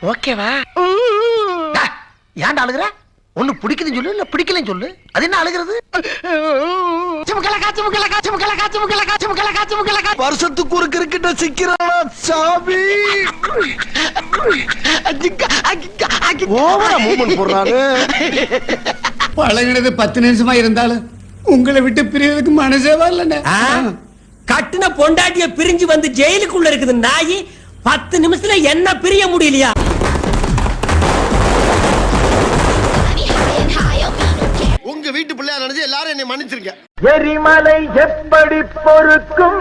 ஓகேவா? ஏன்டா அழுகுற? ஒண்ணு பிடிக்குதுன்னு சொல்லு, இல்ல பிடிக்கலன்னு சொல்லு. அது என்ன அழுகிறது? வருஷத்துக்கு ஒரு கிரிக்கெட்ட சிக்கிறானா சாமி. ஓவரா மூவ்மெண்ட் போடுறாரு. பழகினது 10 நிமிஷமா இருந்தாலும் உங்களை விட்டு பிரியறதுக்கு மனசே வரலண்ணே. கட்டுன பொண்டாட்டிய பிரிஞ்சு வந்து ஜெயிலுக்குள்ள இருக்குது நாயி. 10 நிமிஷத்துல என்ன பிரிய முடியலையா? உங்க வீட்டு பிள்ளையா நினைச்சு எல்லாரும் என்னை மன்னிச்சிருங்க. எரிமலை எப்படி பொறுக்கும்?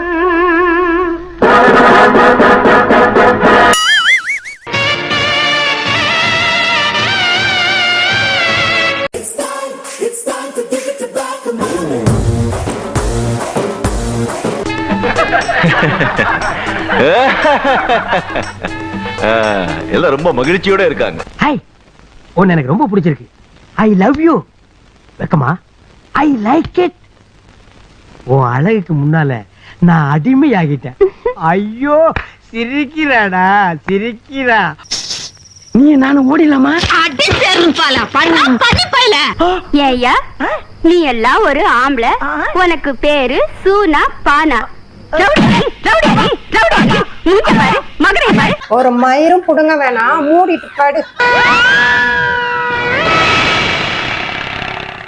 எல்லாம் ரொம்ப மகிழ்ச்சியோட இருக்காங்க. ஹாய், உன்னை எனக்கு ரொம்ப பிடிச்சிருக்கு. I love you. வெக்கமா? I like it. உன் அழகுக்கு முன்னால நான் அடிமையாகிட்டேன். ஐயோ சிரிக்கிறாடா, சிரிக்கிறா. நீ நானும் ஓடிடலாமா? ஏய்யா, நீ எல்லாம் ஒரு ஆம்பளை, உனக்கு பேரு சூனா பானா. ஒரு மயிரும் புடுங்க வேணாம், மூடிட்டு படு.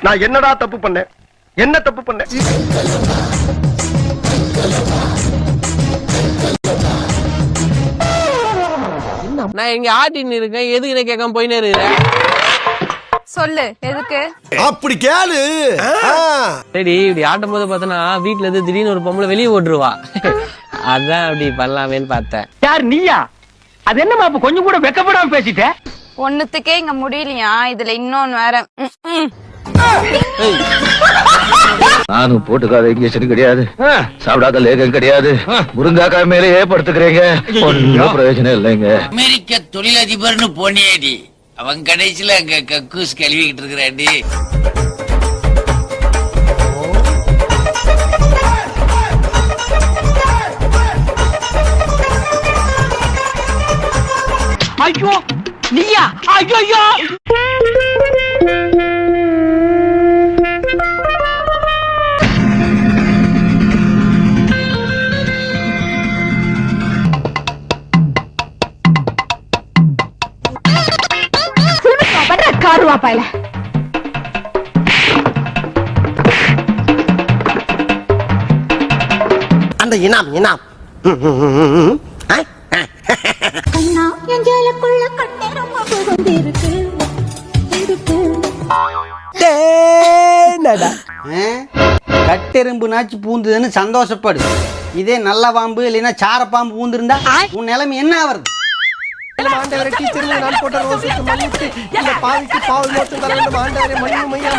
நான் என்னடா தப்பு பண்ணேன்? என்ன தப்பு பண்ணேன்? நான் இங்க ஆட்டின்னு இருக்கேன், எதுக்கு கேட்காம போயினே இருக்கிறேன்? சொல்லு எதுக்கு? அப்படி கேளு. சரி, இப்படி ஆட்டும் போது பார்த்தனா வீட்டுல இருந்து திடீர்னு ஒரு பொம்பளை வெளியே ஓட்டுருவா. அதான் அப்படி பண்ணலாமேன்னு பார்த்தேன். யார் நீயா? அது என்னமா அப்ப கொஞ்சம் கூட வெக்கப்படாம பேசிட்ட? ஒண்ணுத்துக்கே இங்க முடியலையா, இதுல இன்னொன்னு வேற. நானும் போட்டுக்காத இங்கிலீஷன் கிடையாது, சாப்பிடாத லேகம் கிடையாது, முருங்காக்காய் மேலே ஏற்படுத்துக்கிறீங்க. ஒன்னும் பிரயோஜனம் இல்லைங்க. அமெரிக்க தொழிலதிபர்னு போனியாடி, அவன் கடைசியில அங்க கக்கூஸ் கழுவிக்கிட்டு இருக்கிறாண்டி. ஐயோ நீயா? ஐயோ காருவா பாயில. அந்த இனாம் இனாம். கட்டெரும்பு நாச்சு பூந்துன்னு சந்தோஷப்படு. இதே நல்ல பாம்பு இல்லைன்னா சார பாம்பு பூந்திருந்தா உன் நிலைமை என்ன ஆவறது? ஆண்டவரே, டீச்சர் நான் போட்ட ரோஸுக்கு மன்னித்து இந்த பாவிக்கு பாவல் மோட்சம் தர வேண்டும். ஆண்டவரே மன்னியும் மையா.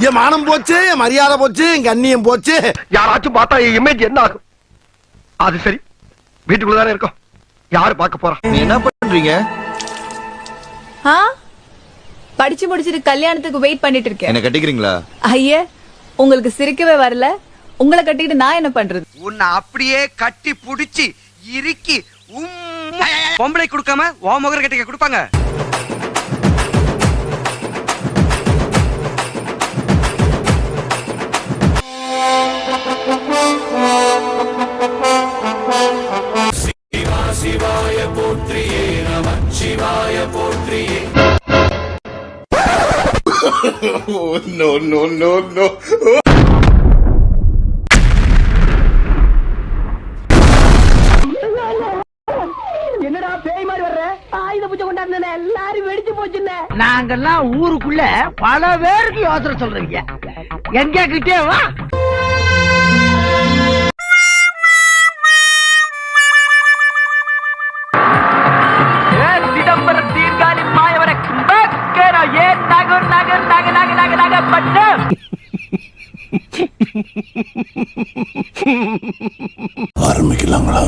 என் மானம் போச்சு, என் மரியாதை போச்சு, என் கண்ணியம் போச்சு. யாராச்சும் பார்த்தா என் இமேஜ் என்ன ஆகும்? அது சரி, வீட்டுக்குள்ளதானே இருக்கோம், யாரு பார்க்க போறா? நீ என்ன பண்றீங்க? படிச்சு முடிச்சிட்டு கல்யாணத்துக்கு வெயிட் பண்ணிட்டு இருக்கேன். என்ன கட்டிக்கிறீங்களா? ஐயே, உங்களுக்கு சிரிக்கவே வரல. உங்களை கட்டிட்டு நான் என்ன பண்றது? உன்னை அப்படியே கட்டி புடிச்சு இறுக்கி பொம்பளை கொடுக்காம ஓ முகர கட்டிக்க கொடுப்பாங்க. சிவாய போற்றியே நம சிவாய போற்றியே. No no no no. என்னடா பேய் மாதிரி வர்ற? ஆயுத பூஜை கொண்டாடுன எல்லாரும் வெடிச்சு போச்சுன்னு. நாங்கெல்லாம் ஊருக்குள்ள பல பேருக்கு யோசனை சொல்றீங்க. எங்க கிட்டே வா. ஆரம்பிக்கலாங்களா?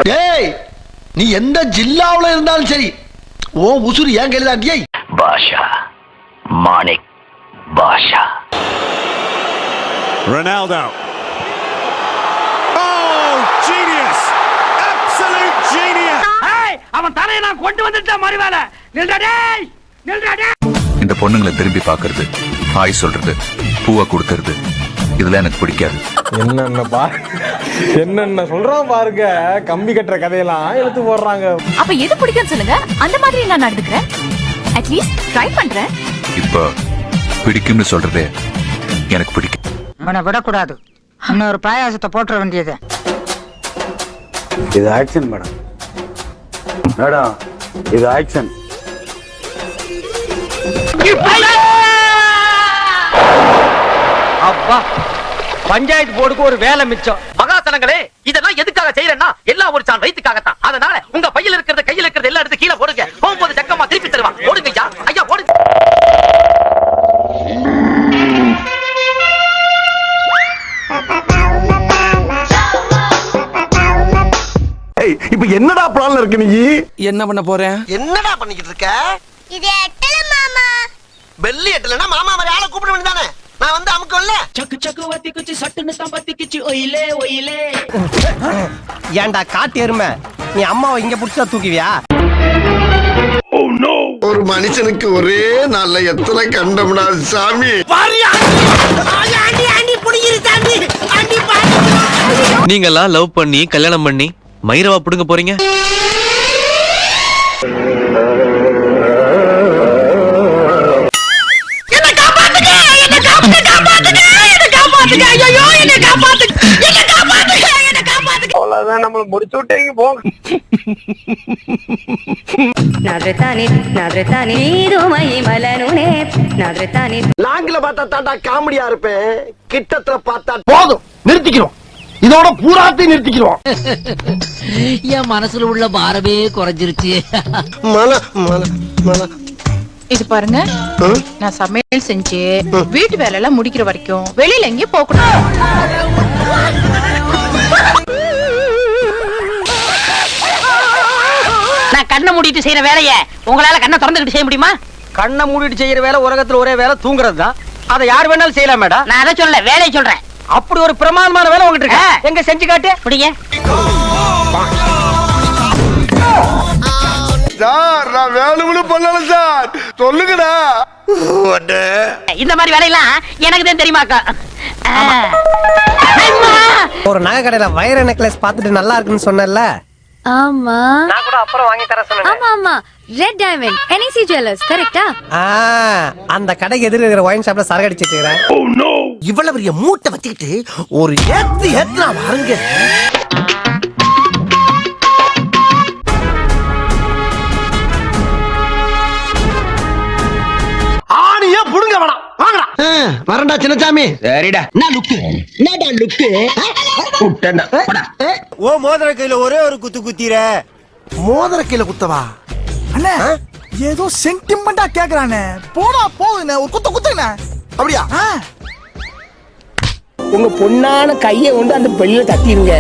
டேய், நீ எந்த ஜில்லாவுல இருந்தாலும் சரி ஓ உசுறு ஏன் கையில தாண்டியே. பாஷா மாணிக் பாஷா. Ronaldo. Oh, genius! Absolute genius! அவன் தலையை நான் கொண்டு வந்துட்டேன் மறுவேல. நில்றா டேய், நில்றா டேய். இந்த பொண்ணுங்களை திரும்பி பாக்குறது, ஹாய் சொல்றது, பூவை கொடுக்கறது, இதெல்லாம் எனக்கு பிடிக்காது. என்னென்ன சொல்றான் பாருங்க, கம்பி கட்டுற கதையெல்லாம் எடுத்து போடுறாங்க. அப்ப எது பிடிக்கும்னு சொல்லுங்க, அந்த மாதிரி நான் நடந்துக்கிறேன். அட்லீஸ்ட் ட்ரை பண்றேன். இப்போ பிடிக்கும்னு சொல்றதே எனக்கு பிடிக்கும். அவனை விடக்கூடாது, இன்னொரு பாயாசத்தை போட்டுற வேண்டியது. இது ஆக்ஷன் மேடம். மேடம் இது ஆக்ஷன். அப்பா, பஞ்சாயத்து போர்டுக்கு ஒரு வேலை மிச்சம். மகாசனங்களே, இதெல்லாம் எதுக்காக செய்யறேன்னா எல்லாம் ஒரு சான் வயிற்றுக்காகத்தான். அதனால உங்க பையில இருக்கிறது கையில இருக்கிறது எல்லாம் எடுத்து கீழே போடுங்க. போகும்போது சக்கமா திருப்பி தருவான். போடுங்க ஐயா, ஐயா போடுங்க. இப்ப என்னடா பிளான்ல இருக்கு நீ? என்ன பண்ண போறேன்? என்னடா பண்ணிக்கிட்டு இருக்க? இது எட்டல மாமா. பெல்லி எட்டலனா மாமா மாதிரி ஆளை கூப்பிட வேண்டியதானே? நான் வந்து அமுக்கல்ல. சக்கு சக்கு வத்தி குச்சி சட்டுன்னு தான் பத்தி கிச்சி ஒயிலே ஒயிலே. ஏன்டா காட்டு எருமை, நீ அம்மாவை இங்க புடிச்சா தூக்குவியா? ஒரு மனுஷனுக்கு ஒரே நாள்ல எத்தனை கண்டம்னா சாமி. நீங்கெல்லாம் லவ் பண்ணி கல்யாணம் பண்ணி மயிரவா புடுங்க போறீங்க. அவ்வளவுதான், நம்மள முடிச்சு விட்டீங்க போங்க. நாங்கள பார்த்தா தாண்டா காமெடியா இருப்பேன், கிட்டத்துல பார்த்தா போதும். நிறுத்திக்கிறோம், இதோட பூராத்தையும் நிறுத்திக்கிறோம். என் மனசுல உள்ள பாரமே குறைஞ்சிருச்சு. மல மல மல. இது பாருங்க, நான் சமையல் செஞ்சு வீட்டு வேலை எல்லாம் முடிக்கிற வரைக்கும் வெளியில எங்கேயும் போக கூடாது. நான் கண்ணை மூடிட்டு செய்யற வேலைய உங்களால கண்ணை திறந்துகிட்டு செய்ய முடியுமா? கண்ணை மூடிட்டு செய்யற வேலை உலகத்துல ஒரே வேலை தூங்குறது தான். அதை யார் வேணாலும் செய்யலாம் மேடம். நான் அதை சொல்ல வேலையை சொல்றேன். அப்படி ஒரு பிரமாதமான வேலை உங்ககிட்ட இருக்கு, எங்க செஞ்சு காட்டு. புடிங்க. சார், நான் வேணும்னு பண்ணல சார், சொல்லுங்கடா. இந்த மாதிரி வேலையெல்லாம் எனக்கு தான் தெரியுமாக்கா. ஒரு நகை கடையில வைர நெக்லஸ் பார்த்துட்டு நல்லா இருக்குன்னு சொன்னல. ஆமா. நான் கூட அப்புறம் வாங்கி தர சொன்னேன். ஆமா ஆமா. ரெட் டைமண்ட் NEC ஜுவல்லர்ஸ் கரெக்ட்டா? அந்த கடைக்கு எதிர இருக்கிற ஒயின் ஷாப்ல சரக்கு அடிச்சிட்டு இருக்கேன். இவ்வளவு பெரிய மூட்டை வச்சுக்கிட்டு ஒரு ஏத்து நான் வாருங்க. ஆணியே புடுங்க வேணாம், வாங்கடா. வரண்டா சின்னசாமி. சரிடா. நான் லுக்கு, என்னடா லுக்கு? ஓ மோதிர கையில ஒரே ஒரு குத்து குத்திர. மோதிர கையில குத்தவா? அண்ணா ஏதோ சென்டிமெண்டா கேக்குறானே, போடா போகுதுண்ணே, ஒரு குத்து குத்துண்ணே. அப்படியா? உங்க பொண்ணான கையை கொண்டு அந்த பெல்ல தட்டிடுங்க.